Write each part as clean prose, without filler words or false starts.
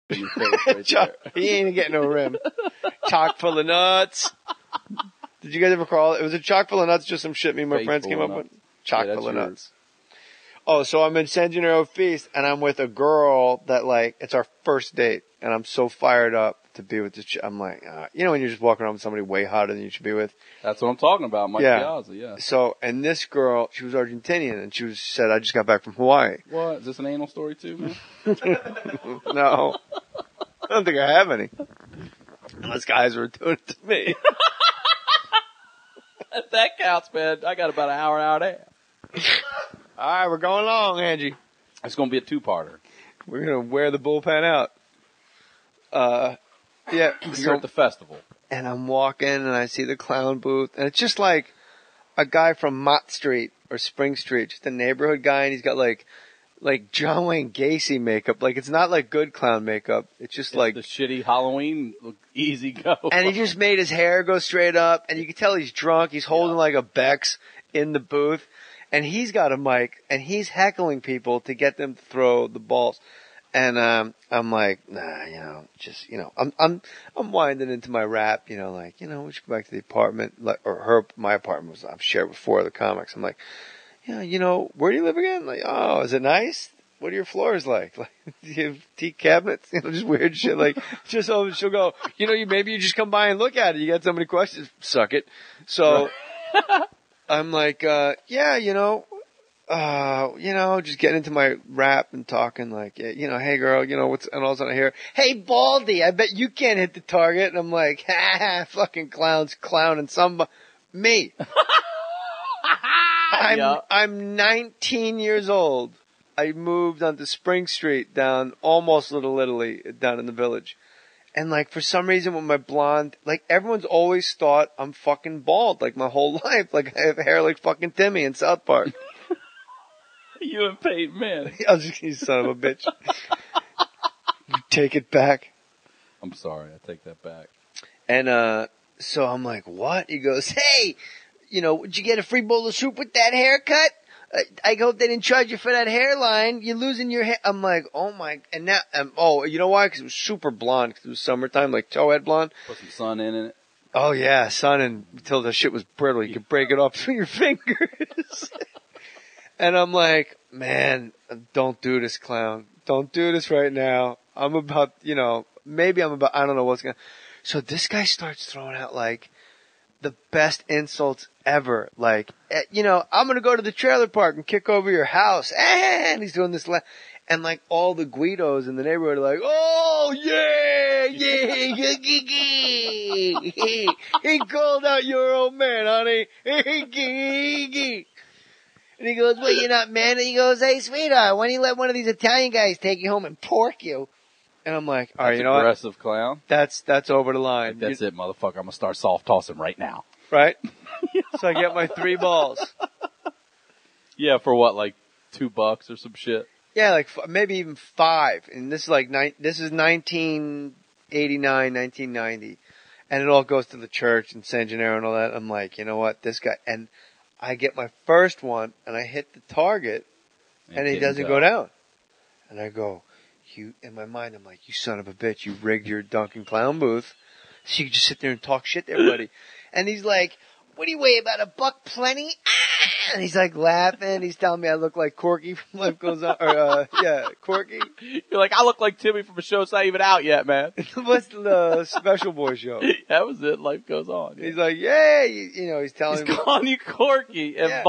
in your face right there. He ain't getting no rim. Chock full of nuts. Did you guys ever call it? It was a chock full of nuts, just some shit me and my Face friends full came of up with. nuts. Chock Yeah, full of that's nuts. Oh, so I'm in San Gennaro Feast, and I'm with a girl that, like, it's our first date, and I'm so fired up to be with this chick. I'm like, you know when you're just walking around with somebody way hotter than you should be with? That's what I'm talking about, Mike Piazza, yeah. So, and this girl, she was Argentinian, and she said, I just got back from Hawaii. What? Is this an anal story too, man? No. I don't think I have any. Unless guys were doing it to me. If that counts, man, I got about an hour and a half. All right, we're going long, Angie. It's going to be a two-parter. We're going to wear the bullpen out. Yeah. You're at the festival. And I'm walking and I see the clown booth, and it's just like a guy from Mott Street or Spring Street, just a neighborhood guy, and he's got like John Wayne Gacy makeup. Like, it's not like good clown makeup. It's just like the shitty Halloween easy go. And he just made his hair go straight up, and you can tell he's drunk. He's holding like a Bex in the booth, and he's got a mic, and he's heckling people to get them to throw the balls. And I'm like, nah, I'm winding into my rap, we should go back to the apartment, my apartment was, I've shared with 4 other comics. I'm like, yeah, where do you live again? Like, oh, is it nice? What are your floors like? Like, do you have teak cabinets? Just weird shit. Like, she'll go, maybe you just come by and look at it. You got so many questions. Suck it. So, I'm like, just getting into my rap and talking like, hey girl, and all of a sudden I hear, hey Baldy, I bet you can't hit the target. And I'm like, fucking clowns clowning me. I'm 19 years old. I moved onto Spring Street down almost Little Italy down in the village. And like for some reason with my blonde, like everyone's always thought I'm fucking bald like my whole life. Like I have hair like fucking Timmy in South Park. You and Peyton Manning. You son of a bitch. You take it back. I'm sorry, I take that back. And so I'm like, what? He goes, hey, would you get a free bowl of soup with that haircut? I hope they didn't charge you for that hairline. You're losing your hair. I'm like, oh my, and now, you know why? Because it was super blonde, because it was summertime, like towhead blonde. Put some sun in it. Oh yeah, sun, and until the shit was brittle, you could break it off between your fingers. And I'm like, man, don't do this, clown. Don't do this right now. I don't know what's gonna. So this guy starts throwing out like the best insults ever. Like, I'm gonna go to the trailer park and kick over your house. And he's doing this. And like all the Guidos in the neighborhood are like, oh yeah, he called out your old man, honey. And he goes, well, you're not mad? And he goes, hey, sweetheart, why don't you let one of these Italian guys take you home and pork you? And I'm like, all right, aggressive clown. That's over the line. Like, that's it, motherfucker. I'm going to start soft tossing right now. Right? So I get my 3 balls. Yeah, for what, like $2 or some shit? Yeah, like maybe even 5. And this is like, this is 1989, 1990. And it all goes to the church and San Gennaro and all that. I'm like, you know what, this guy, and I get my first one, and I hit the target, and he doesn't go down. And I go, in my mind, I'm like, you son of a bitch, you rigged your Dunkin' Clown booth, so you can just sit there and talk shit to everybody. And he's like, what do you weigh, about $120? Ah! And he's like laughing, he's telling me I look like Corky from Life Goes On, Corky. You're like, I look like Timmy from a show that's not even out yet, man. What's the Special Boy show? That was it, Life Goes On. Yeah. He's like, yeah, he's telling me. He's calling you Corky and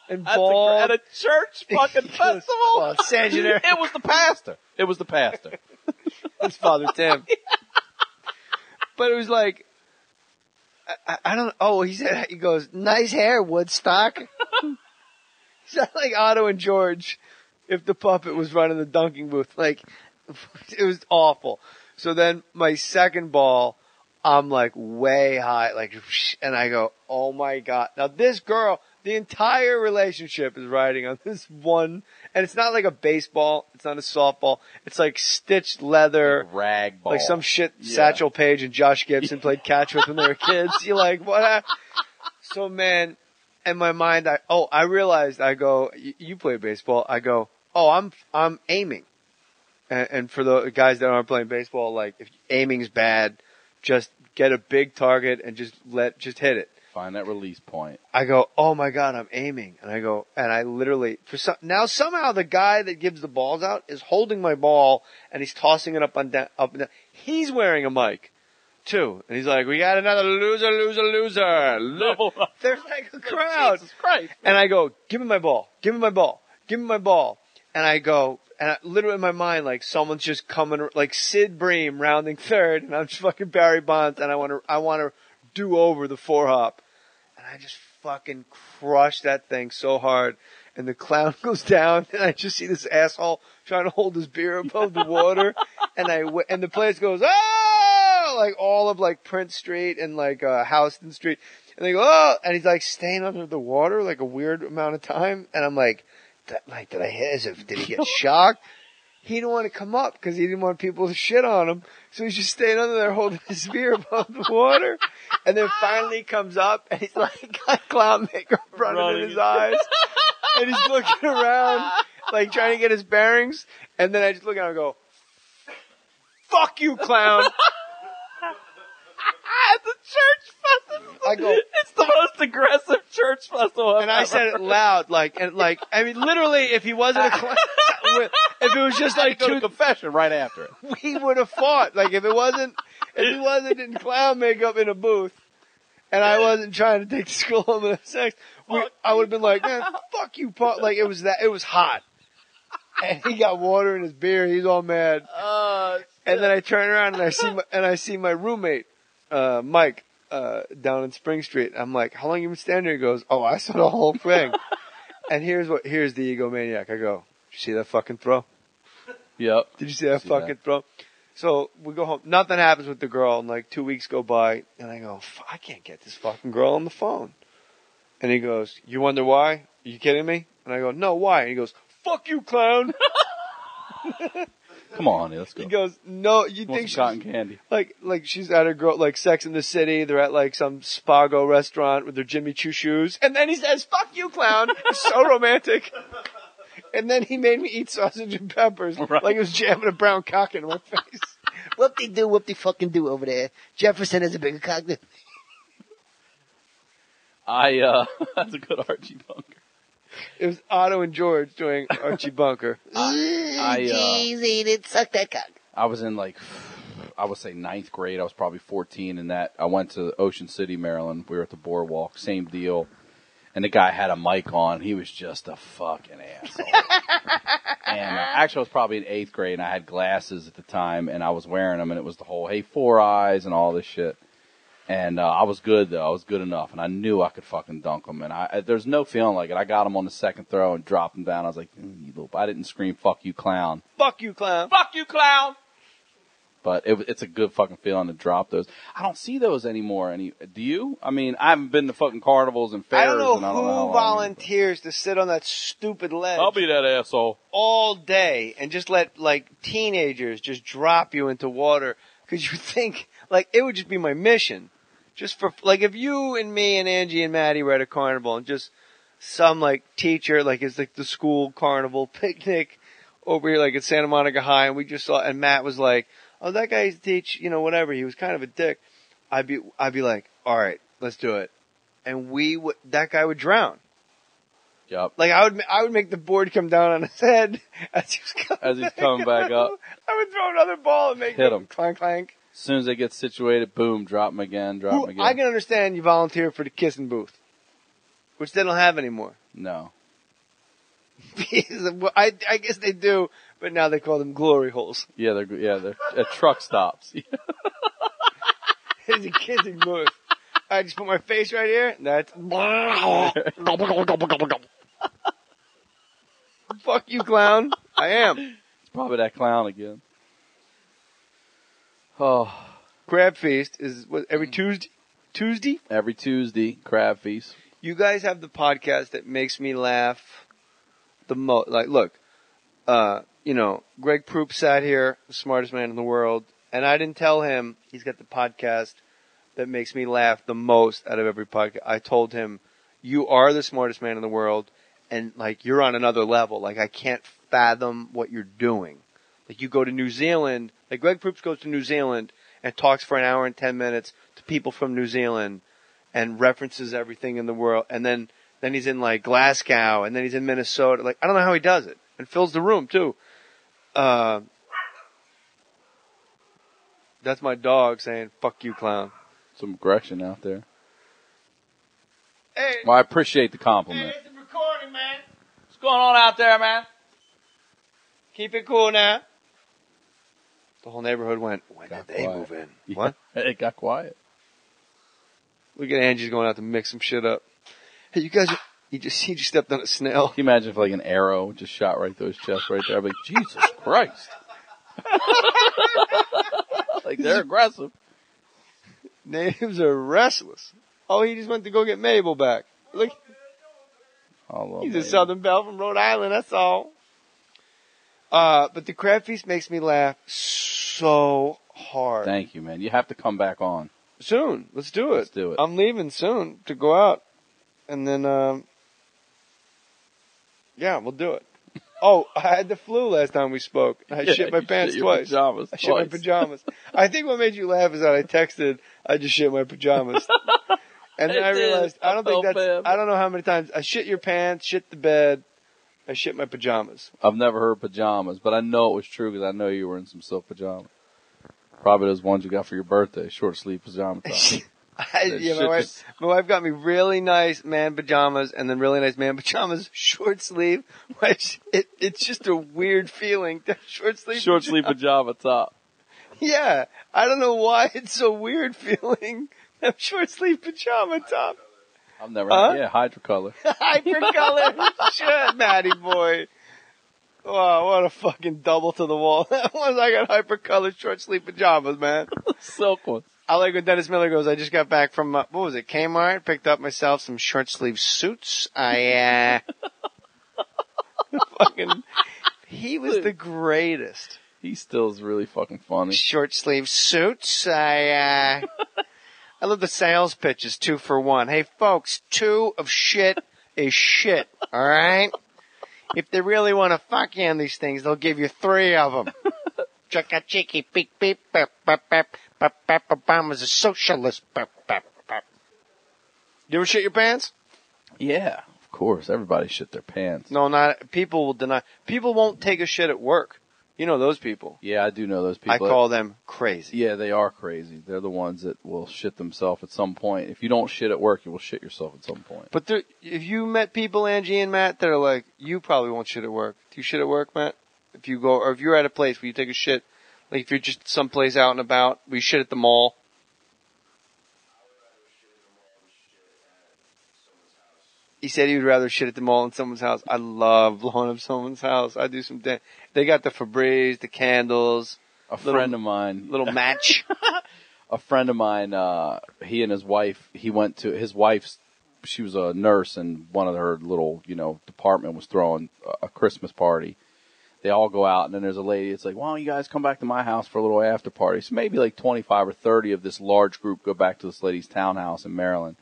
And bald. At a church fucking festival? Well, San Gennaro. It was the pastor. It's Father Tim. But it was like, I don't, he goes, nice hair, Woodstock. Sound like Otto and George if the puppet was running the dunking booth. Like, it was awful. So then my second ball, I'm like way high, like, and I go, oh my God. Now this girl, the entire relationship is riding on this one, and it's not like a baseball, it's not a softball, it's like stitched leather. Like rag ball. Like some shit Satchel Paige and Josh Gibson played catch with when they were kids. You're like, what? So man, in my mind, I realized, I go, you play baseball. I go, I'm aiming. And for the guys that aren't playing baseball, like if aiming's bad, just get a big target and just hit it. Find that release point. I go, oh my God, I'm aiming. And I literally, now somehow the guy that gives the balls out is holding my ball and he's tossing it up and down. He's wearing a mic too. And he's like, we got another loser. No. There's like a crowd. Jesus Christ. And I go, give me my ball. And I go, and literally in my mind, like someone's just coming, like Sid Bream rounding third and I'm just fucking Barry Bonds and I want to do over the 4-hop. And I just fucking crush that thing so hard. And the clown goes down, and I just see this asshole trying to hold his beer above the water. And the place goes, oh! Like all of like Prince Street and like Houston Street. And they go, oh! And he's like staying under the water like a weird amount of time. And I'm like, did I hit? Did he get shocked? He didn't want to come up because he didn't want people to shit on him. So he's just staying under there holding his beer above the water. And then finally he comes up and he's like got clown makeup running in his eyes. And he's looking around like trying to get his bearings. And then I just look at him and go, fuck you, clown. It's a church festival. I go, it's the most aggressive church festival I've and I said it loud, I mean, literally, if he wasn't a clown, if it was just like go to confession right after it, we would have fought. Like if he wasn't in clown makeup in a booth, and I wasn't trying to take the school home and have sex, I would have been like, man, fuck you, Paul. Like it was hot, and he got water in his beer. He's all mad. And then I turn around and I see my roommate, Mike, down in Spring Street. I'm like, how long you been standing here? He goes, oh, I saw the whole thing. And here's the egomaniac. I go, did you see that fucking throw? Yep. Did you see that fucking throw? So we go home. Nothing happens with the girl, and like 2 weeks go by, and I go, I can't get this fucking girl on the phone. And he goes, you wonder why? Are you kidding me? And I go, no, why? And he goes, fuck you, clown. Come on, let's go. He goes, no, you think she's cotton candy? Like she's at her girl, like Sex in the City. They're at like some Spago restaurant with their Jimmy Choo shoes. And then he says, fuck you, clown. It's so romantic. And then he made me eat sausage and peppers. Right. Like he was jamming a brown cock in my face. Whoop-de-do over there. Jefferson has a bigger cock than That's a good Archie Bunker. It was Otto and George doing Archie Bunker. Jeez, eat it, suck that cock. I was in I would say 9th grade. I was probably 14 and that I went to Ocean City, Maryland. We were at the Boardwalk, same deal. And the guy had a mic on. He was just a fucking asshole. And actually I was probably in 8th grade and I had glasses at the time and I was wearing them and it was the whole, hey, 4 eyes and all this shit. And I was good, though. I was good enough. And I knew I could fucking dunk him. And there's no feeling like it. I got him on the second throw and dropped him down. I was like, you little... I didn't scream, fuck you, clown. Fuck you, clown. Fuck you, clown! But it's a good fucking feeling to drop those. I don't see those anymore. Do you? I mean, I haven't been to fucking carnivals and fairs. I don't know who volunteers to sit on that stupid ledge. I'll be that asshole. All day and just let, like, teenagers just drop you into water. Because you think, like, it would just be my mission. Just for, like, if you and me and Angie and Maddie were at a carnival and just some, like, teacher, like, it's like the school carnival picnic over here, like, at Santa Monica High, and we just saw, and Matt was like, oh, that guy used to teach, whatever, he was kind of a dick. I'd be like, all right, let's do it. And that guy would drown. Yep. Like, I would make the board come down on his head as he's coming back up. I would throw another ball and make him clank, clank. As soon as they get situated, boom, drop them again. I can understand you volunteer for the kissing booth, which they don't have anymore. No. I guess they do, but now they call them glory holes. Yeah, they're at truck stops. It's a kissing booth. I just put my face right here. That's fuck you, clown. I am. It's probably that clown again. Oh, Crab Feast is every Tuesday? Tuesday? Every Tuesday, Crab Feast. You guys have the podcast that makes me laugh the most. Like, look, Greg Proop sat here, the smartest man in the world, and I didn't tell him he's got the podcast that makes me laugh the most out of every podcast. I told him, you are the smartest man in the world, and, like, you're on another level. Like, I can't fathom what you're doing. Like you go to New Zealand, like Greg Proops goes to New Zealand and talks for an hour and 10 minutes to people from New Zealand and references everything in the world. And then he's in like Glasgow and then he's in Minnesota. Like, I don't know how he does it. And fills the room too. That's my dog saying, fuck you, clown. Some aggression out there. Hey. Well, I appreciate the compliment. Hey, it's a recording, man. What's going on out there, man? Keep it cool now. The whole neighborhood went, when did they quiet. move in? Yeah, What? It got quiet. Look at Angie's going out to mix some shit up. Hey, you guys, he just stepped on a snail. Can you imagine if like an arrow just shot right through his chest right there? I'd be like, Jesus Christ. Like, they're aggressive. Natives are restless. Oh, he just went to go get Mabel back. Look, he's a Southern Belle from Rhode Island, that's all. But the crab feast makes me laugh so hard. Thank you, man. You have to come back on. Soon. Let's do it. Let's do it. I'm leaving soon to go out. And then, yeah, we'll do it. Oh, I had the flu last time we spoke. I shit my pants twice. I shit my pajamas. I think what made you laugh is that I texted, I just shit my pajamas. And then I realized, I don't know how many times I shit your pants, shit the bed, I shit my pajamas. I've never heard pajamas, but I know it was true because I know you were in some silk pajamas. Probably those ones you got for your birthday, short sleeve pajama top. My wife got me really nice man pajamas and then really nice man pajamas, short sleeve. It's just a weird feeling to short sleeve pajama top. Yeah, I don't know why it's so weird feeling that short sleeve pajama top. I've never Hydrocolor. Hypercolor. Shit, Matty boy. Wow, what a fucking double to the wall. That was, I got hypercolor short sleeve pajamas, man. Silk ones. I like when Dennis Miller goes, I just got back from, what was it, Kmart, picked up myself some short sleeve suits. He was the greatest. He still is really fucking funny. Short sleeve suits. I love the sales pitches, 2 for 1. Hey folks, 2 of shit is shit, alright? If they really want to fuck you on these things, they'll give you 3 of them. Chicka chicky beep beep bap bap bap bap bap. Obama's a socialist. Bap bap bap. You ever shit your pants? Yeah, of course. Everybody shit their pants. No, not people will deny. People won't take a shit at work. You know those people. Yeah, I do know those people. I call them crazy. Yeah, they are crazy. They're the ones that will shit themselves at some point. If you don't shit at work, you will shit yourself at some point. But if you met people, Angie and Matt, that are like, you probably won't shit at work. Do you shit at work, Matt? If you go, or if you're at a place where you take a shit, like if you're just someplace out and about, where you shit at the mall. He said he would rather shit at the mall than someone's house. I love blowing up someone's house. I do some they got the Febreze, the candles. Friend of mine. Little match. A friend of mine, he and his wife, his wife's, she was a nurse and one of her little, department was throwing a Christmas party. They all go out and then there's a lady, it's like, why don't you guys come back to my house for a little after party? So maybe like 25 or 30 of this large group go back to this lady's townhouse in Maryland.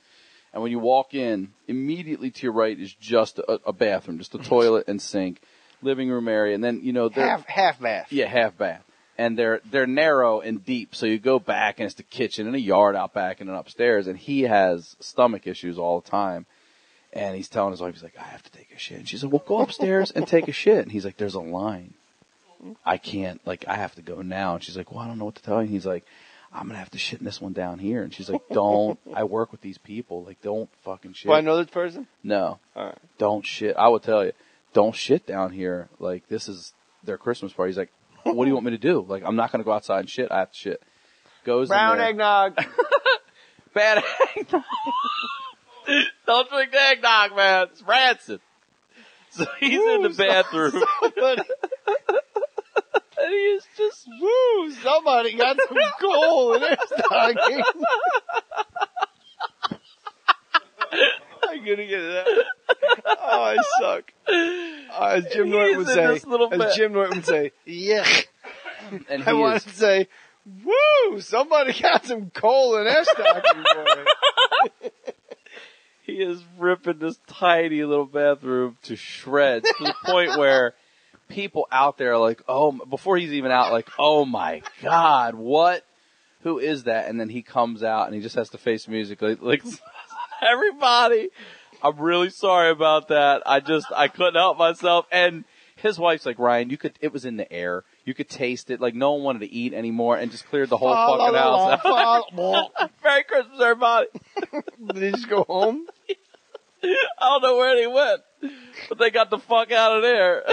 And when you walk in, immediately to your right is just a bathroom, just a toilet and sink, living room area, and then they're half bath. Yeah, half bath, and they're narrow and deep. So you go back and it's the kitchen and a yard out back and then upstairs. And he has stomach issues all the time, and he's telling his wife, he's like, I have to take a shit. And she's like, well, go upstairs and take a shit. And he's like, there's a line. I can't. Like, I have to go now. And she's like, well, I don't know what to tell you. And he's like, I'm going to have to shit in this one down here. And she's like, don't. I work with these people. Like, don't fucking shit. Do I know this person? No. All right. Don't shit. I will tell you, don't shit down here. Like, this is their Christmas party. He's like, what do you want me to do? Like, I'm not going to go outside and shit. I have to shit. Goes Brown in there. eggnog. Bad eggnog. Don't drink the eggnog, man. It's rancid. So he's in the bathroom. And he is just, somebody got some coal in their stocking. I'm gonna get that. Oh, I suck. As Jim Norton would say, yuck. And I wanted to say, woo, somebody got some coal in their stocking, boy. He is ripping this tiny little bathroom to shreds to the point where people out there like, oh, before he's even out, like, oh my God, what? Who is that? And then he comes out and he just has to face music. Like everybody, I'm really sorry about that. I couldn't help myself. And his wife's like, Ryan, it was in the air. You could taste it. Like, no one wanted to eat anymore and just cleared the whole fucking house out. Merry Christmas, everybody. Did he just go home? I don't know where they went, but they got the fuck out of there.